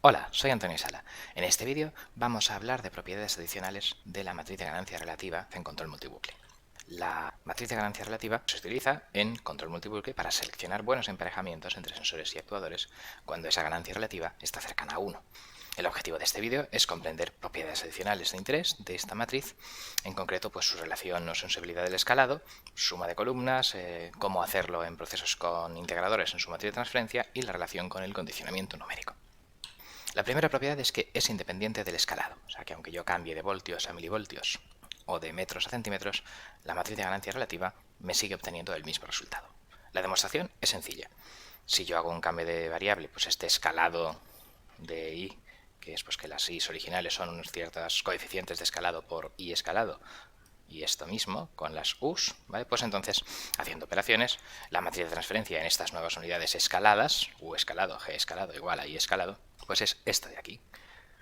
Hola, soy Antonio Sala. En este vídeo vamos a hablar de propiedades adicionales de la matriz de ganancia relativa en control multibucle. La matriz de ganancia relativa se utiliza en control multibucle para seleccionar buenos emparejamientos entre sensores y actuadores cuando esa ganancia relativa está cercana a 1. El objetivo de este vídeo es comprender propiedades adicionales de interés de esta matriz, en concreto pues su relación o sensibilidad del escalado, suma de columnas, cómo hacerlo en procesos con integradores en su matriz de transferencia y la relación con el condicionamiento numérico. La primera propiedad es que es independiente del escalado, o sea que aunque yo cambie de voltios a milivoltios o de metros a centímetros, la matriz de ganancia relativa me sigue obteniendo el mismo resultado. La demostración es sencilla. Si yo hago un cambio de variable, pues este escalado de i, que es pues que las i's originales son unos ciertos coeficientes de escalado por i escalado, y esto mismo con las u's, ¿vale? Pues entonces, haciendo operaciones, la matriz de transferencia en estas nuevas unidades escaladas, u escalado, g escalado igual a i escalado, pues es esta de aquí,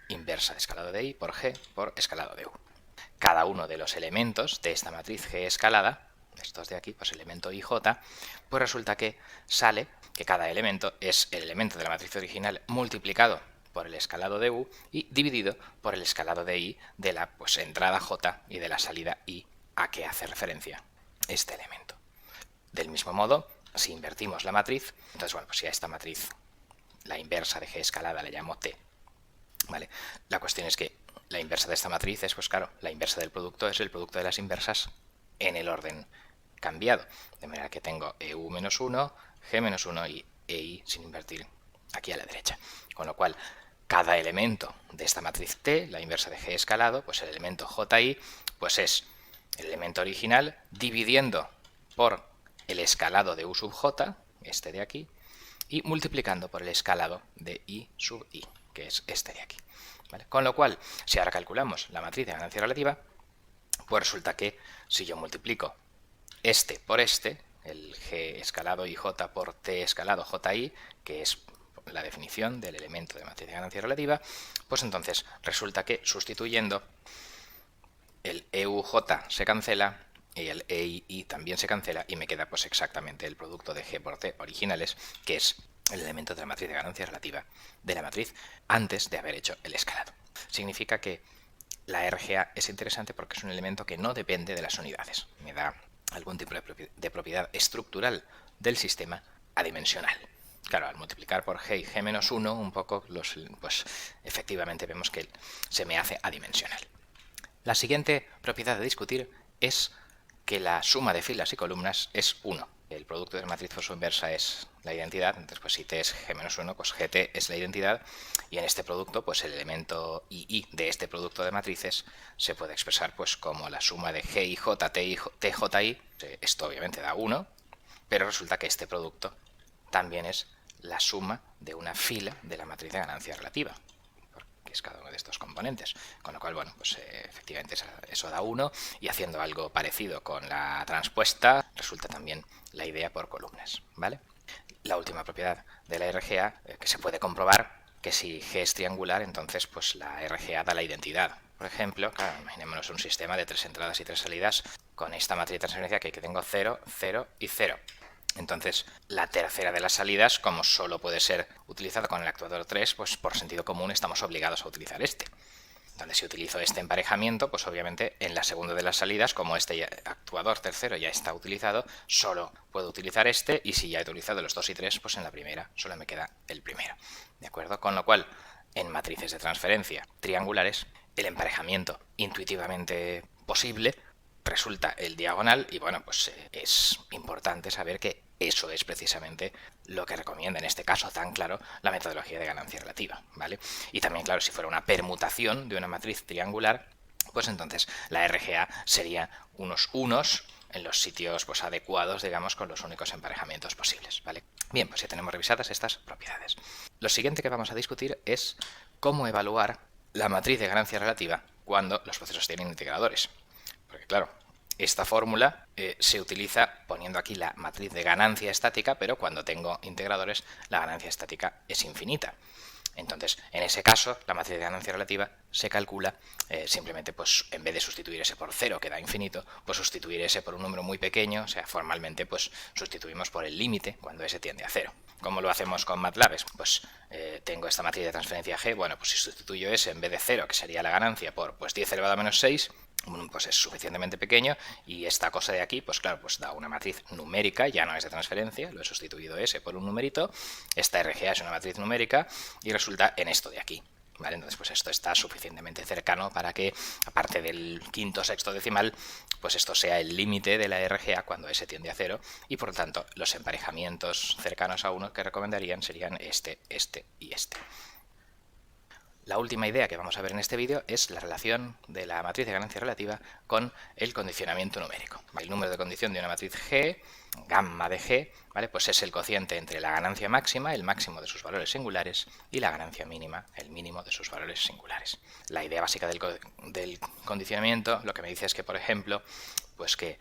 inversa de escalado de i por g por escalado de u. Cada uno de los elementos de esta matriz g escalada, estos de aquí, pues elemento ij, pues resulta que sale que cada elemento es el elemento de la matriz original multiplicado por el escalado de u y dividido por el escalado de i de la entrada j y de la salida i a que hace referencia este elemento. Del mismo modo, si invertimos la matriz, entonces bueno, pues si a esta matriz la inversa de g escalada le llamo t, ¿vale? La cuestión es que la inversa de esta matriz es, pues claro, la inversa del producto es el producto de las inversas en el orden cambiado, de manera que tengo EU menos 1, G menos 1 y EI sin invertir aquí a la derecha. Con lo cual, cada elemento de esta matriz T, la inversa de G escalado, pues el elemento JI, pues es el elemento original dividiendo por el escalado de U sub J, este de aquí, y multiplicando por el escalado de I sub I, que es este de aquí. ¿Vale? Con lo cual, si ahora calculamos la matriz de ganancia relativa, pues resulta que si yo multiplico este por este, el G escalado IJ por T escalado JI, que es la definición del elemento de matriz de ganancia relativa, pues entonces resulta que sustituyendo el EUJ se cancela y el EII también se cancela y me queda pues exactamente el producto de G por T originales, que es el elemento de la matriz de ganancia relativa de la matriz antes de haber hecho el escalado. Significa que la RGA es interesante porque es un elemento que no depende de las unidades. Me da algún tipo de propiedad estructural del sistema adimensional. Claro, al multiplicar por g y g menos 1, un poco, pues efectivamente vemos que se me hace adimensional. La siguiente propiedad a discutir es que la suma de filas y columnas es 1. El producto de la matriz por su inversa es la identidad, entonces pues si t es g menos 1, pues gt es la identidad, y en este producto pues el elemento ii de este producto de matrices se puede expresar pues como la suma de g y j, tji, esto obviamente da 1, pero resulta que este producto también es la suma de una fila de la matriz de ganancia relativa, que es cada uno de estos componentes, con lo cual, bueno, pues efectivamente eso da 1, y haciendo algo parecido con la transpuesta, resulta también la idea por columnas, ¿vale? La última propiedad de la RGA, que se puede comprobar que si G es triangular, entonces pues la RGA da la identidad. Por ejemplo, claro, imaginémonos un sistema de 3 entradas y 3 salidas con esta matriz de transferencia que tengo 0, 0 y 0. Entonces, la tercera de las salidas, como solo puede ser utilizada con el actuador 3, pues por sentido común estamos obligados a utilizar este. Entonces, si utilizo este emparejamiento, pues obviamente en la segunda de las salidas, como este actuador tercero ya está utilizado, solo puedo utilizar este, y si ya he utilizado los 2 y 3, pues en la primera solo me queda el primero. ¿De acuerdo? Con lo cual, en matrices de transferencia triangulares, el emparejamiento intuitivamente posible resulta el diagonal, y bueno, pues es importante saber que eso es precisamente lo que recomienda en este caso tan claro la metodología de ganancia relativa, ¿vale? Y también, claro, si fuera una permutación de una matriz triangular, pues entonces la RGA sería unos unos en los sitios pues adecuados, digamos, con los únicos emparejamientos posibles, ¿vale? Bien, pues ya tenemos revisadas estas propiedades. Lo siguiente que vamos a discutir es cómo evaluar la matriz de ganancia relativa cuando los procesos tienen integradores. Porque claro, esta fórmula se utiliza poniendo aquí la matriz de ganancia estática, pero cuando tengo integradores la ganancia estática es infinita. Entonces, en ese caso, la matriz de ganancia relativa se calcula simplemente, pues en vez de sustituir ese por 0, que da infinito, pues sustituir ese por un número muy pequeño, o sea, formalmente pues sustituimos por el límite cuando ese tiende a 0. ¿Cómo lo hacemos con MATLAB? Pues tengo esta matriz de transferencia G, bueno, pues si sustituyo S en vez de 0, que sería la ganancia, por pues 10 elevado a menos 6, pues es suficientemente pequeño, y esta cosa de aquí, pues claro, pues da una matriz numérica, ya no es de transferencia, lo he sustituido S por un numerito, esta RGA es una matriz numérica y resulta en esto de aquí. ¿Vale? Entonces, pues esto está suficientemente cercano para que, aparte del quinto sexto decimal, pues esto sea el límite de la RGA cuando S tiende a 0, y por lo tanto los emparejamientos cercanos a 1 que recomendarían serían este, este y este. La última idea que vamos a ver en este vídeo es la relación de la matriz de ganancia relativa con el condicionamiento numérico. El número de condición de una matriz G, gamma de G, ¿vale? Pues es el cociente entre la ganancia máxima, el máximo de sus valores singulares, y la ganancia mínima, el mínimo de sus valores singulares. La idea básica del condicionamiento lo que me dice es que, por ejemplo, pues que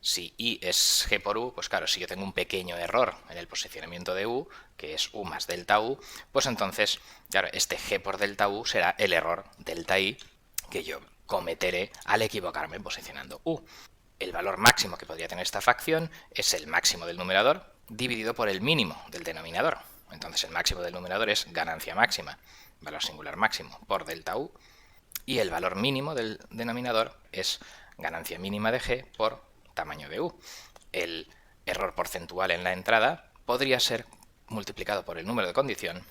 si I es G por U, pues claro, si yo tengo un pequeño error en el posicionamiento de U, que es U más delta U, pues entonces, claro, este G por delta U será el error delta I que yo cometeré al equivocarme posicionando U. El valor máximo que podría tener esta fracción es el máximo del numerador dividido por el mínimo del denominador. Entonces el máximo del numerador es ganancia máxima, valor singular máximo, por delta U, y el valor mínimo del denominador es ganancia mínima de G por tamaño de U. El error porcentual en la entrada podría ser multiplicado por el número de condición,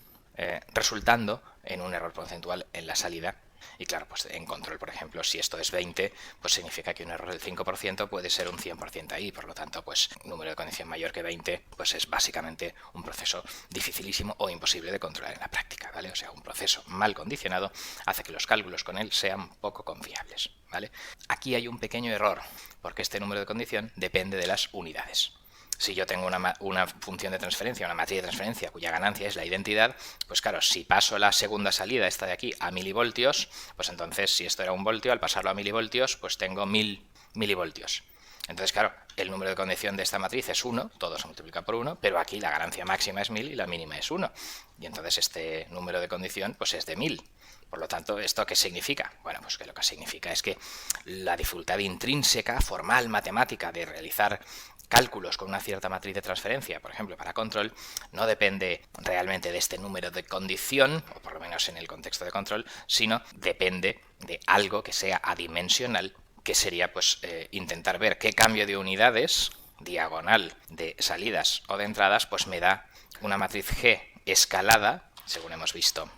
resultando en un error porcentual en la salida. Y claro, pues en control, por ejemplo, si esto es 20, pues significa que un error del 5% puede ser un 100% ahí. Por lo tanto, pues un número de condición mayor que 20, pues es básicamente un proceso dificilísimo o imposible de controlar en la práctica, ¿vale? O sea, un proceso mal condicionado hace que los cálculos con él sean poco confiables, ¿vale? Aquí hay un pequeño error, porque este número de condición depende de las unidades. Si yo tengo una función de transferencia, una matriz de transferencia cuya ganancia es la identidad, pues claro, si paso la segunda salida, esta de aquí, a milivoltios, pues entonces si esto era 1 voltio, al pasarlo a milivoltios, pues tengo 1000 milivoltios. Entonces, claro, el número de condición de esta matriz es 1, todo se multiplica por 1, pero aquí la ganancia máxima es 1000 y la mínima es 1. Y entonces este número de condición pues es de 1000. Por lo tanto, ¿esto qué significa? Bueno, pues que lo que significa es que la dificultad intrínseca, formal, matemática de realizar cálculos con una cierta matriz de transferencia, por ejemplo, para control, no depende realmente de este número de condición, o por lo menos en el contexto de control, sino depende de algo que sea adimensional, que sería pues intentar ver qué cambio de unidades diagonal de salidas o de entradas pues me da una matriz G escalada, según hemos visto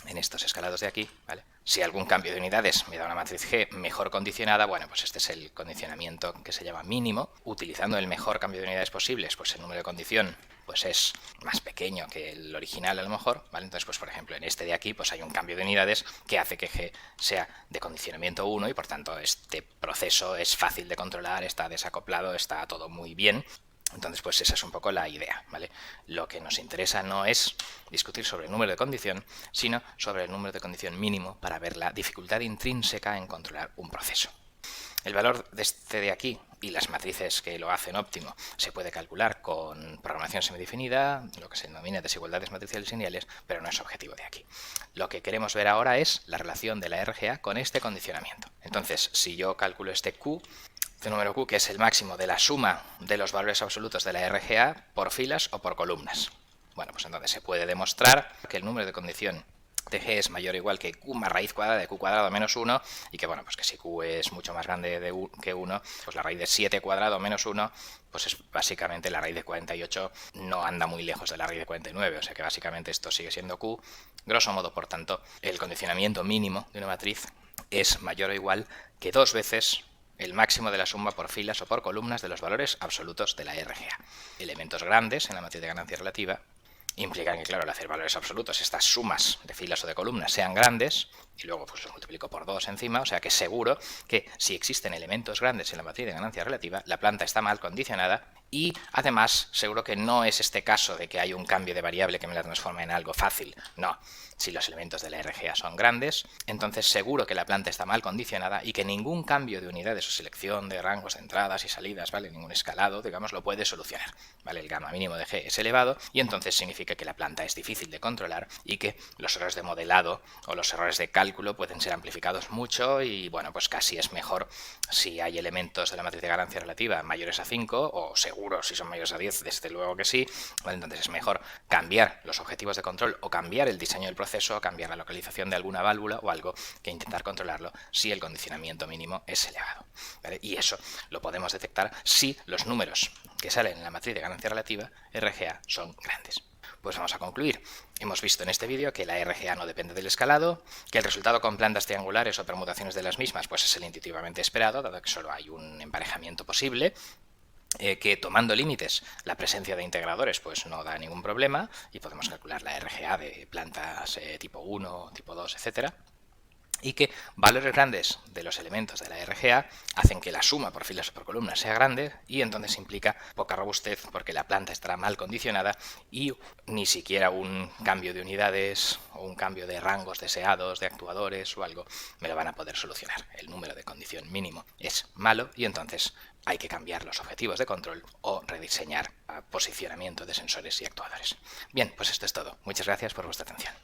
en estos escalados de aquí, ¿vale? Si algún cambio de unidades me da una matriz G mejor condicionada, bueno, pues este es el condicionamiento que se llama mínimo. Utilizando el mejor cambio de unidades posibles, pues el número de condición pues es más pequeño que el original a lo mejor, ¿vale? Entonces, pues por ejemplo, en este de aquí pues hay un cambio de unidades que hace que G sea de condicionamiento 1 y por tanto este proceso es fácil de controlar, está desacoplado, está todo muy bien. Entonces, pues esa es un poco la idea, ¿vale? Lo que nos interesa no es discutir sobre el número de condición, sino sobre el número de condición mínimo para ver la dificultad intrínseca en controlar un proceso. El valor de este de aquí y las matrices que lo hacen óptimo se puede calcular con programación semidefinida, lo que se denomina desigualdades matriciales lineales, pero no es objetivo de aquí. Lo que queremos ver ahora es la relación de la RGA con este condicionamiento. Entonces, si yo calculo este Q, este número Q, que es el máximo de la suma de los valores absolutos de la RGA por filas o por columnas. Bueno, pues entonces se puede demostrar que el número de condición de G es mayor o igual que Q más raíz cuadrada de Q cuadrado menos 1 y que, bueno, pues que si Q es mucho más grande que 1, pues la raíz de 7 cuadrado menos 1, pues es básicamente la raíz de 48, no anda muy lejos de la raíz de 49, o sea que básicamente esto sigue siendo Q. Grosso modo, por tanto, el condicionamiento mínimo de una matriz es mayor o igual que 2 veces el máximo de la suma por filas o por columnas de los valores absolutos de la RGA. Elementos grandes en la matriz de ganancia relativa implican que, claro, al hacer valores absolutos, estas sumas de filas o de columnas sean grandes, y luego pues los multiplico por 2 encima, o sea que seguro que si existen elementos grandes en la matriz de ganancia relativa, la planta está mal condicionada, y además seguro que no es este caso de que hay un cambio de variable que me la transforma en algo fácil, no. Si los elementos de la RGA son grandes, entonces seguro que la planta está mal condicionada y que ningún cambio de unidades o selección de rangos de entradas y salidas, ¿vale? Ningún escalado, digamos, lo puede solucionar, ¿vale? El gamma mínimo de G es elevado y entonces significa que la planta es difícil de controlar y que los errores de modelado o los errores de cálculo pueden ser amplificados mucho y, bueno, pues casi es mejor si hay elementos de la matriz de ganancia relativa mayores a 5 o seguro seguro si son mayores a 10, desde luego que sí. Vale, entonces es mejor cambiar los objetivos de control o cambiar el diseño del proceso o cambiar la localización de alguna válvula o algo que intentar controlarlo si el condicionamiento mínimo es elevado. ¿Vale? Y eso lo podemos detectar si los números que salen en la matriz de ganancia relativa RGA son grandes. Pues vamos a concluir. Hemos visto en este vídeo que la RGA no depende del escalado, que el resultado con plantas triangulares o permutaciones de las mismas pues es el intuitivamente esperado, dado que solo hay un emparejamiento posible, que tomando límites la presencia de integradores pues no da ningún problema y podemos calcular la RGA de plantas tipo 1, tipo 2, etcétera. Y que valores grandes de los elementos de la RGA hacen que la suma por filas o por columnas sea grande y entonces implica poca robustez porque la planta estará mal condicionada y ni siquiera un cambio de unidades o un cambio de rangos deseados de actuadores o algo me lo van a poder solucionar. El número de condición mínimo es malo y entonces hay que cambiar los objetivos de control o rediseñar posicionamiento de sensores y actuadores. Bien, pues esto es todo. Muchas gracias por vuestra atención.